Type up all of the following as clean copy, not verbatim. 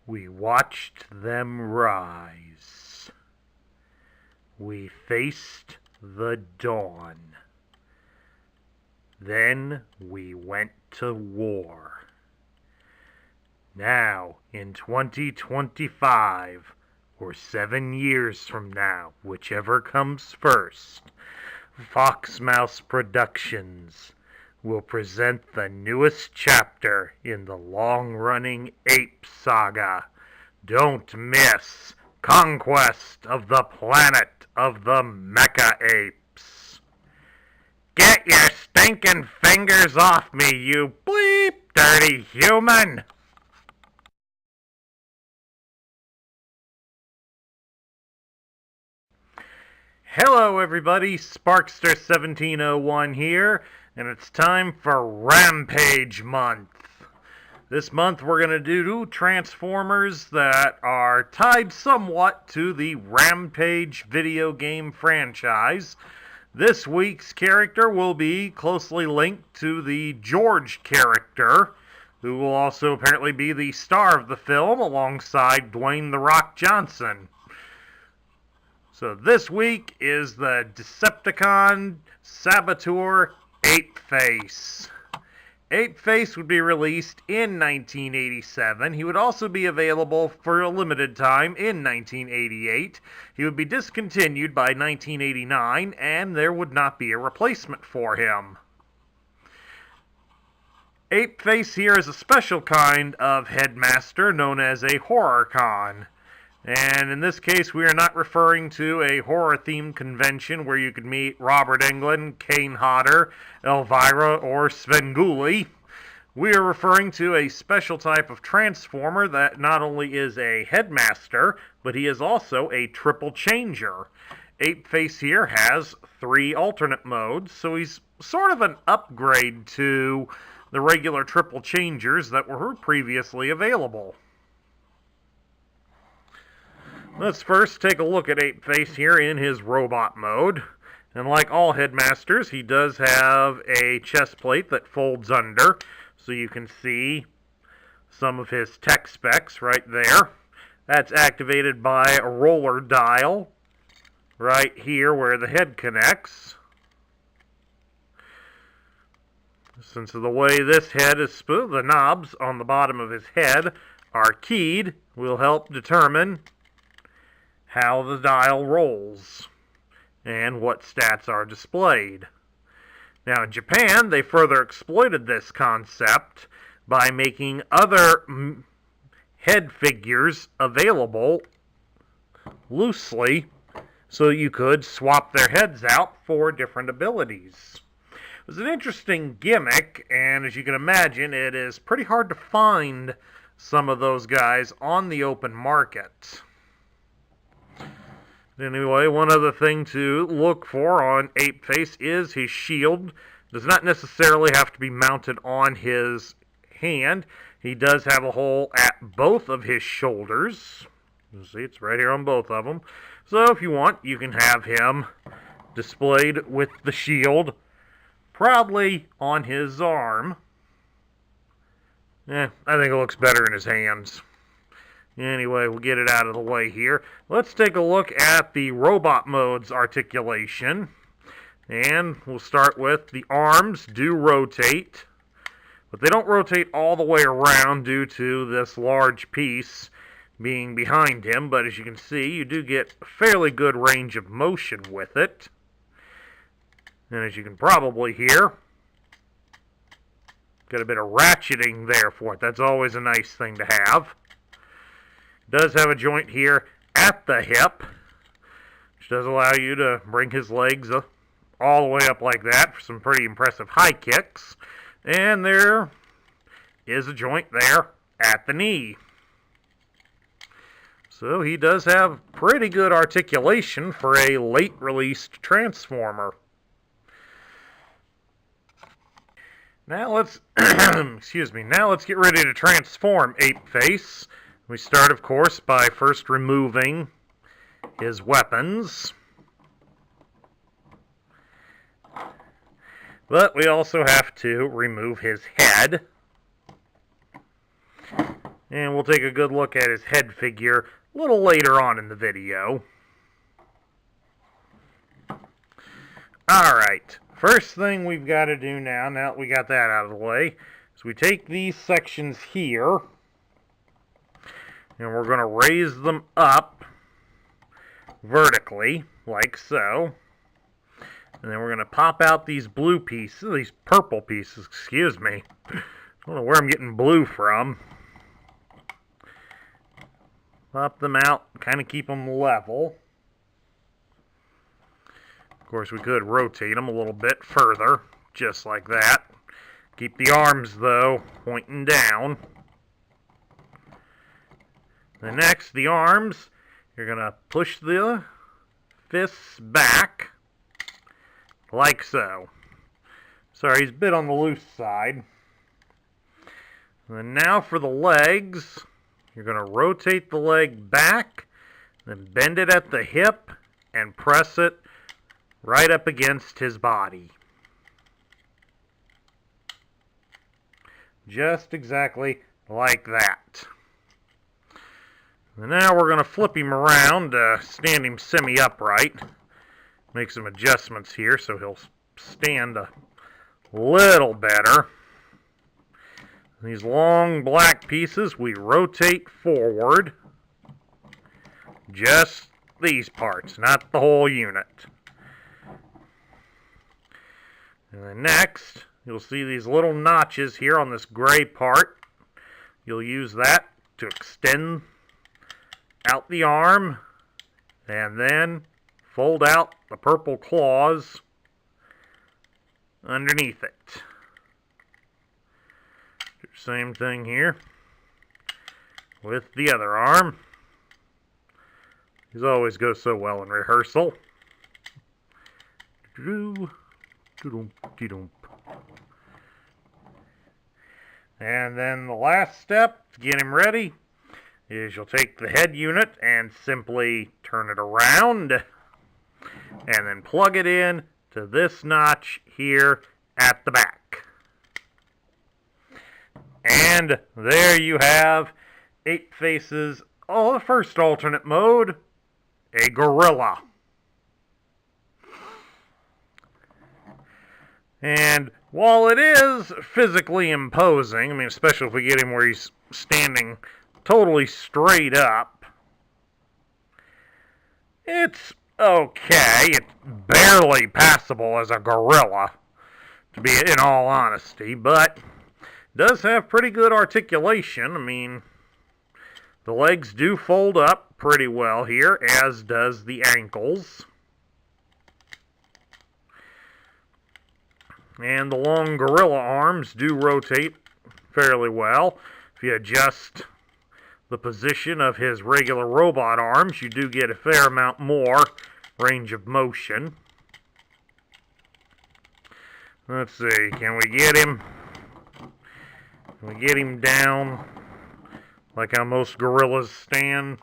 We watched them rise. We faced the dawn. Then we went to war. Now, in 2025, or 7 years from now, whichever comes first, Foxmouse Productions will present the newest chapter in the long-running Ape Saga. Don't miss Conquest of the Planet of the Mecha Apes. Get your stinking fingers off me, you bleep dirty human! Hello everybody, Sparkster1701 here, and it's time for Rampage Month. This month we're going to do Transformers that are tied somewhat to the Rampage video game franchise. This week's character will be closely linked to the George character, who will also apparently be the star of the film alongside Dwayne "The Rock" Johnson. So this week is the Decepticon Saboteur Apeface. Apeface would be released in 1987. He would also be available for a limited time in 1988. He would be discontinued by 1989, and there would not be a replacement for him. Apeface here is a special kind of headmaster known as a HorrorCon. And in this case, we are not referring to a horror-themed convention where you could meet Robert Englund, Kane Hodder, Elvira, or Svengoolie. We are referring to a special type of Transformer that not only is a headmaster, but he is also a triple changer. Apeface here has 3 alternate modes, so he's sort of an upgrade to the regular triple changers that were previously available. Let's first take a look at Apeface here in his robot mode. And like all headmasters, he does have a chest plate that folds under, so you can see some of his tech specs right there. That's activated by a roller dial right here where the head connects. Since of the way this head is split, the knobs on the bottom of his head are keyed, will help determine how the dial rolls and what stats are displayed. Now in Japan, they further exploited this concept by making other head figures available loosely so you could swap their heads out for different abilities. It was an interesting gimmick, and as you can imagine, it is pretty hard to find some of those guys on the open market. Anyway, one other thing to look for on Apeface is his shield. It does not necessarily have to be mounted on his hand. He does have a hole at both of his shoulders. You see, it's right here on both of them. So if you want, you can have him displayed with the shield proudly on his arm. I think it looks better in his hands. Anyway, we'll get it out of the way here. Let's take a look at the robot mode's articulation. And we'll start with the arms do rotate, but they don't rotate all the way around due to this large piece being behind him. But as you can see, you do get a fairly good range of motion with it. And as you can probably hear, got a bit of ratcheting there for it. That's always a nice thing to have. Does have a joint here at the hip, which does allow you to bring his legs all the way up like that for some pretty impressive high kicks. And there is a joint there at the knee. So he does have pretty good articulation for a late-released Transformer. Now let's now let's get ready to transform Apeface. We start, of course, by first removing his weapons. But we also have to remove his head. And we'll take a good look at his head figure a little later on in the video. Alright, first thing we've got to do now that we got that out of the way, is we take these sections here, and we're going to raise them up vertically, like so. And then we're going to pop out these blue pieces, these purple pieces, excuse me. I don't know where I'm getting blue from. Pop them out, kind of keep them level. Of course, we could rotate them a little bit further, just like that. Keep the arms, though, pointing down. Then next, the arms, you're going to push the fists back, like so. Sorry, he's a bit on the loose side. And then now for the legs, you're going to rotate the leg back, then bend it at the hip, and press it right up against his body. Just exactly like that. And now we're going to flip him around, stand him semi-upright. Make some adjustments here so he'll stand a little better. These long black pieces we rotate forward. Just these parts, not the whole unit. And then next, you'll see these little notches here on this gray part. You'll use that to extend out the arm, and then fold out the purple claws underneath it. Same thing here with the other arm. These always go so well in rehearsal. And then the last step to get him ready is you'll take the head unit and simply turn it around and then plug it in to this notch here at the back. And there you have Apeface's first alternate mode, a gorilla. And while it is physically imposing, I mean, especially if we get him where he's standing totally straight up, it's okay. It's barely passable as a gorilla, to be in all honesty, but does have pretty good articulation. I mean, the legs do fold up pretty well here, as does the ankles. And the long gorilla arms do rotate fairly well. If you adjust the position of his regular robot arms, you do get a fair amount more range of motion. Let's see, can we get him? Can we get him down like how most gorillas stand?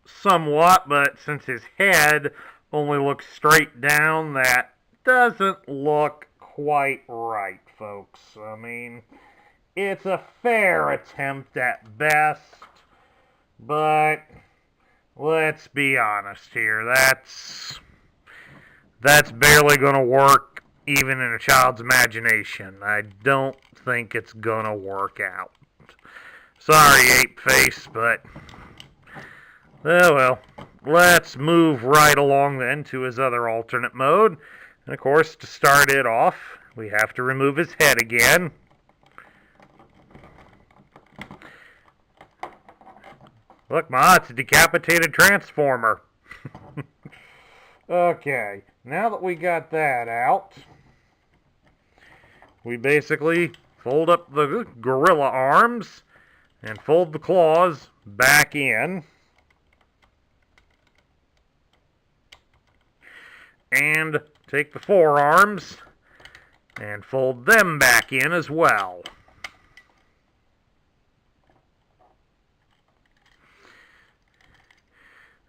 Somewhat, but since his head only looks straight down, that doesn't look quite right, folks. I mean, it's a fair attempt at best, but let's be honest here. That's barely going to work even in a child's imagination. I don't think it's going to work out. Sorry, Apeface, but oh well. Let's move right along then to his other alternate mode. And of course, to start it off, we have to remove his head again. Look, Ma, it's a decapitated transformer. Okay, now that we got that out, we basically fold up the gorilla arms and fold the claws back in. And take the forearms and fold them back in as well.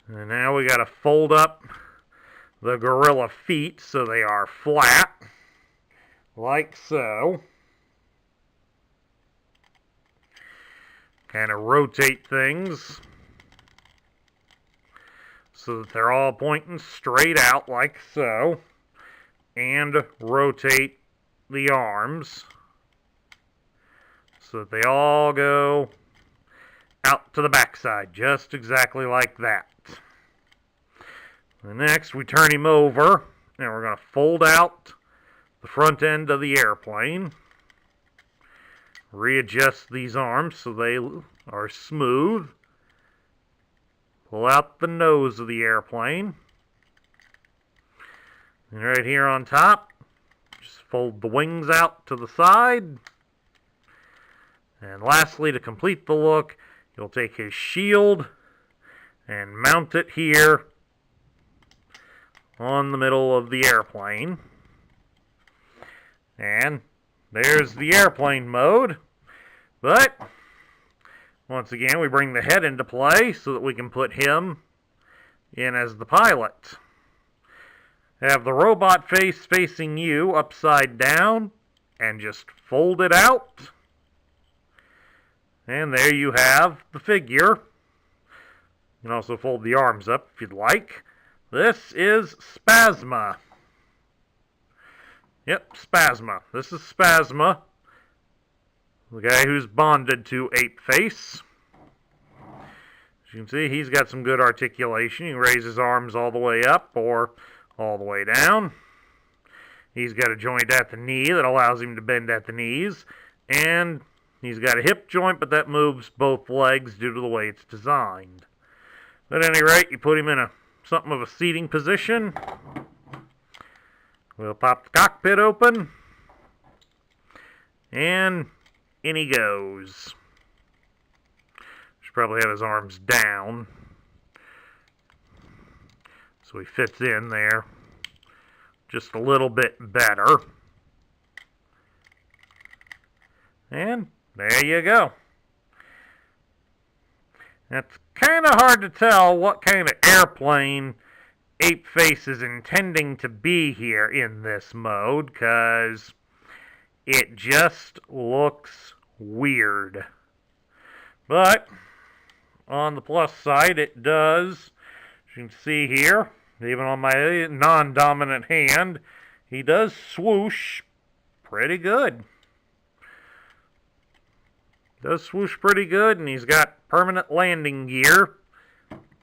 And now we got to fold up the gorilla feet so they are flat, like so. kind of rotate things so that they're all pointing straight out like so, and rotate the arms so that they all go out to the backside, just exactly like that. And next, we turn him over, and we're going to fold out the front end of the airplane. Readjust these arms so they are smooth. Pull out the nose of the airplane. And right here on top, just fold the wings out to the side. And lastly, to complete the look, you'll take his shield and mount it here on the middle of the airplane. And there's the airplane mode. But once again, we bring the head into play so that we can put him in as the pilot. Have the robot face facing you upside down and just fold it out. And there you have the figure. You can also fold the arms up if you'd like. This is Spasma. Yep, Spasma. This is Spasma, the guy who's bonded to Apeface. As you can see, he's got some good articulation. He can raise his arms all the way up or all the way down. He's got a joint at the knee that allows him to bend at the knees. And he's got a hip joint, but that moves both legs due to the way it's designed. But at any rate, you put him in something of a seating position. We'll pop the cockpit open. And in he goes. Should probably have his arms down, so he fits in there just a little bit better. And there you go. It's kind of hard to tell what kind of airplane Apeface is intending to be here in this mode, because it just looks weird. But on the plus side, it does, as you can see here, even on my non-dominant hand, he does swoosh pretty good. Does swoosh pretty good, and he's got permanent landing gear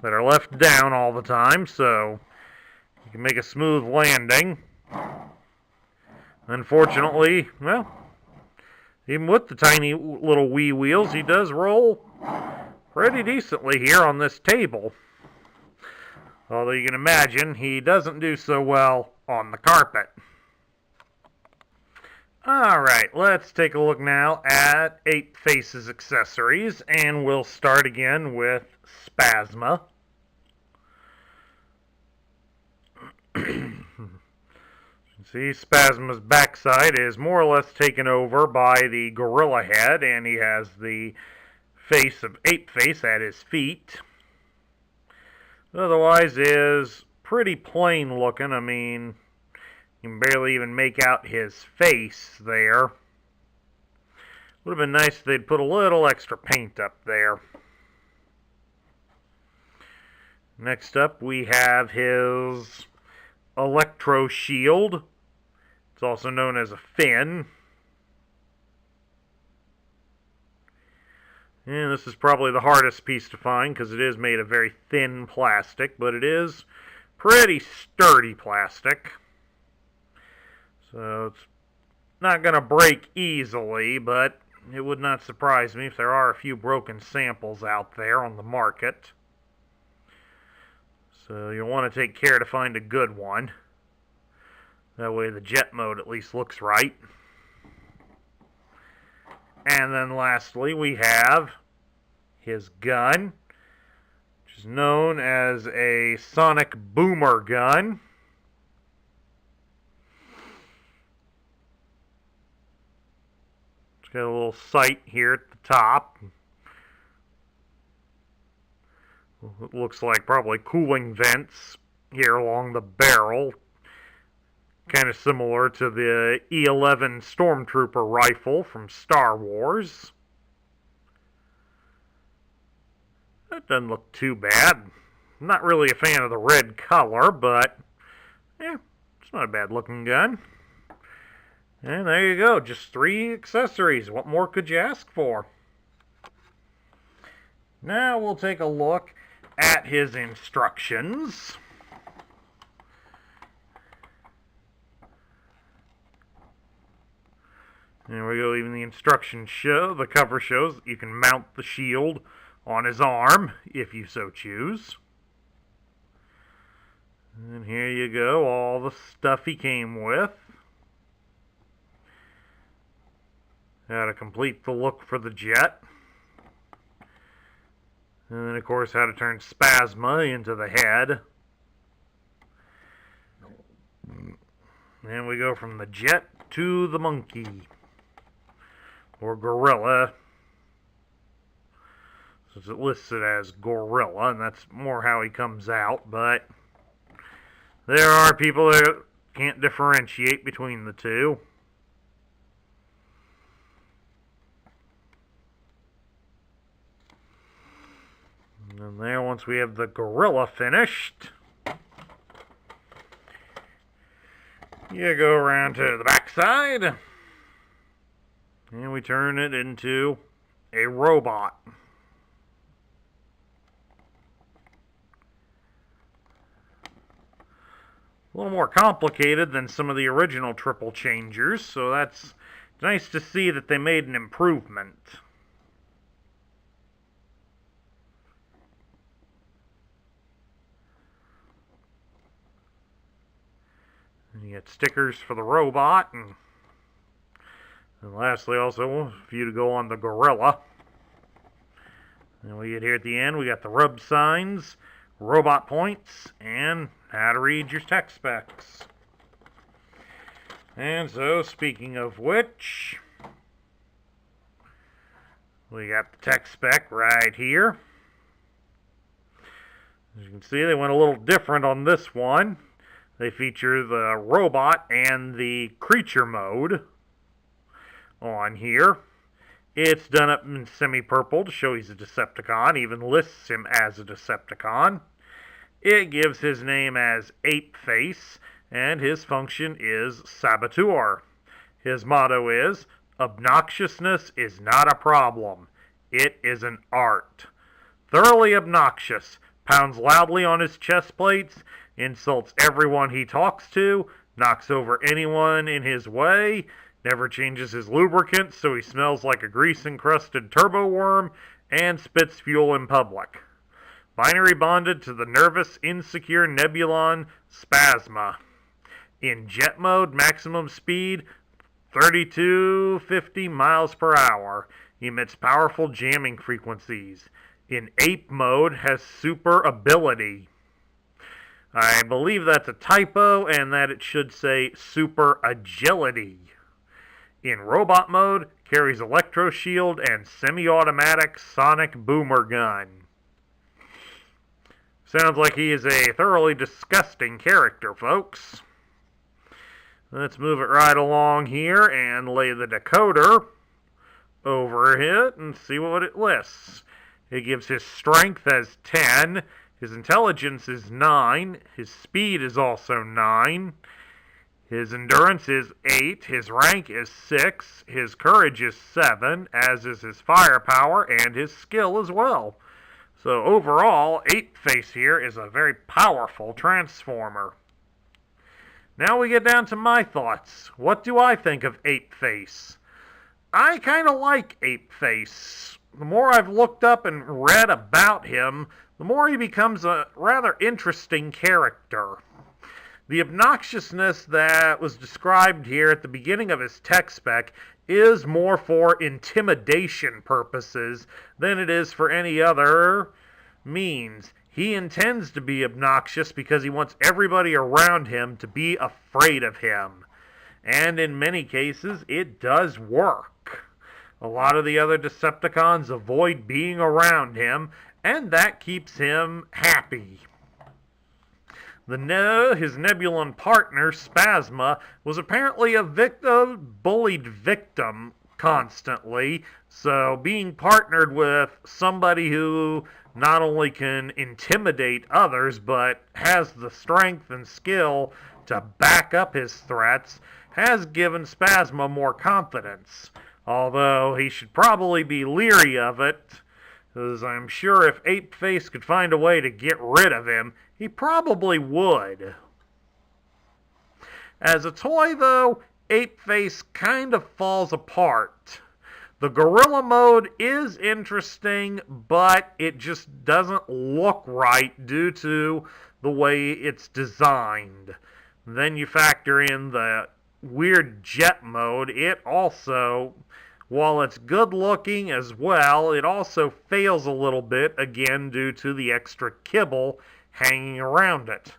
that are left down all the time, so you can make a smooth landing. Unfortunately, well, even with the tiny little wee wheels, he does roll pretty decently here on this table. Although you can imagine, he doesn't do so well on the carpet. Alright, let's take a look now at Apeface's accessories, and we'll start again with Spasma. See, Spasma's backside is more or less taken over by the gorilla head, and he has the face of Apeface at his feet. Otherwise is pretty plain looking. I mean, you can barely even make out his face there. Would have been nice if they'd put a little extra paint up there. Next up, we have his electro shield. It's also known as a fin. And this is probably the hardest piece to find because it is made of very thin plastic, but it is pretty sturdy plastic. So it's not going to break easily, but it would not surprise me if there are a few broken samples out there on the market. So you'll want to take care to find a good one. That way the jet mode at least looks right. And then lastly we have his gun, which is known as a sonic boomer gun. It's got a little sight here at the top. It looks like probably cooling vents here along the barrel. Kind of similar to the E-11 Stormtrooper rifle from Star Wars. That doesn't look too bad. I'm not really a fan of the red color, but yeah, it's not a bad looking gun. And there you go, just 3 accessories. What more could you ask for? Now we'll take a look at his instructions. There we go, even the instructions show, the cover shows that you can mount the shield on his arm, if you so choose. And here you go, all the stuff he came with. How to complete the look for the jet. And then, of course, how to turn Spasma into the head. And we go from the jet to the monkey. Or gorilla. Since it lists it as gorilla, and that's more how he comes out, but there are people that can't differentiate between the two. And there, once we have the gorilla finished, you go around to the backside, and we turn it into a robot. A little more complicated than some of the original triple changers, so that's nice to see that they made an improvement. And you get stickers for the robot, and lastly also for you to go on the gorilla. And we get here at the end, we got the rub signs, robot points, and how to read your tech specs. And so, speaking of which, we got the tech spec right here. As you can see, they went a little different on this one. They feature the robot and the creature mode on here. It's done up in semi-purple to show he's a Decepticon, even lists him as a Decepticon. It gives his name as Apeface, and his function is Saboteur. His motto is, obnoxiousness is not a problem. It is an art. Thoroughly obnoxious, pounds loudly on his chest plates, insults everyone he talks to, knocks over anyone in his way, never changes his lubricant so he smells like a grease-encrusted turbo worm, and spits fuel in public. Binary bonded to the nervous, insecure Nebulon Spasma. In jet mode, maximum speed 3250 miles per hour. Emits powerful jamming frequencies. In ape mode, has super ability. I believe that's a typo and that it should say super agility. In robot mode, carries electro shield and semi-automatic sonic boomer gun. Sounds like he is a thoroughly disgusting character, folks. Let's move it right along here and lay the decoder over it and see what it lists. It gives his strength as 10, his intelligence is 9, his speed is also 9, his endurance is 8, his rank is 6, his courage is 7, as is his firepower and his skill as well. So overall, Apeface here is a very powerful Transformer. Now we get down to my thoughts. What do I think of Apeface? I kind of like Apeface. The more I've looked up and read about him, the more he becomes a rather interesting character. The obnoxiousness that was described here at the beginning of his tech spec is more for intimidation purposes than it is for any other means. He intends to be obnoxious because he wants everybody around him to be afraid of him. And in many cases, it does work. A lot of the other Decepticons avoid being around him, and that keeps him happy. His Nebulon partner, Spasma, was apparently a bullied victim constantly, so being partnered with somebody who not only can intimidate others, but has the strength and skill to back up his threats, has given Spasma more confidence. Although he should probably be leery of it, because I'm sure if Apeface could find a way to get rid of him, he probably would. As a toy, though, Apeface kind of falls apart. The gorilla mode is interesting, but it just doesn't look right due to the way it's designed. Then you factor in the weird jet mode. It also, while it's good looking as well, it also fails a little bit, again due to the extra kibble hanging around it.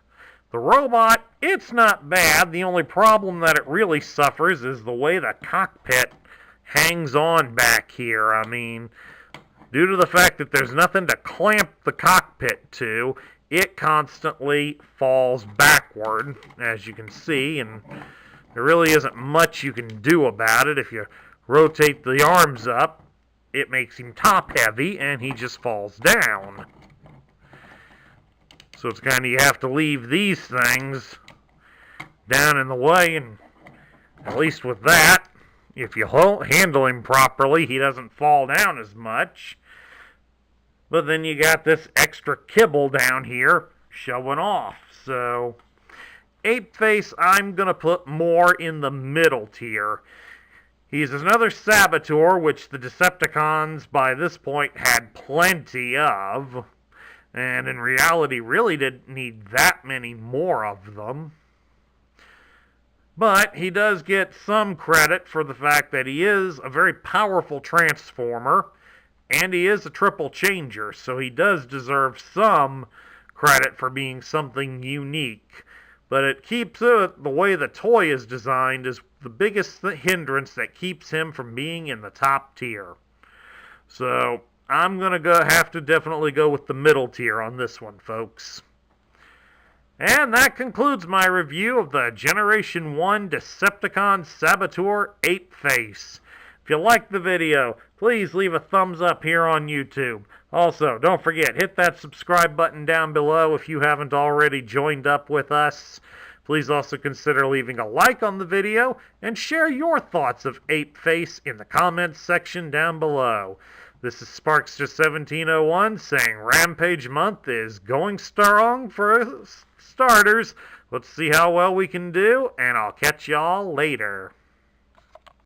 The robot, it's not bad. The only problem that it really suffers is the way the cockpit hangs on back here. I mean, due to the fact that there's nothing to clamp the cockpit to, it constantly falls backward, as you can see, and there really isn't much you can do about it. If you rotate the arms up, it makes him top heavy, and he just falls down. So it's kind of, you have to leave these things down in the way, and at least with that, if you handle him properly, he doesn't fall down as much. But then you got this extra kibble down here showing off. So, Apeface, I'm going to put more in the middle tier. He's another saboteur, which the Decepticons by this point had plenty of. And in reality, really didn't need that many more of them. But he does get some credit for the fact that he is a very powerful transformer, and he is a triple changer, so he does deserve some credit for being something unique. But it keeps it, the way the toy is designed is the biggest hindrance that keeps him from being in the top tier. So I'm going to have to definitely go with the middle tier on this one, folks. And that concludes my review of the Generation 1 Decepticon Saboteur Apeface. If you liked the video, please leave a thumbs up here on YouTube. Also, don't forget, hit that subscribe button down below if you haven't already joined up with us. Please also consider leaving a like on the video and share your thoughts of Apeface in the comments section down below. This is Sparkster1701 saying Rampage Month is going strong for starters. Let's see how well we can do, and I'll catch y'all later.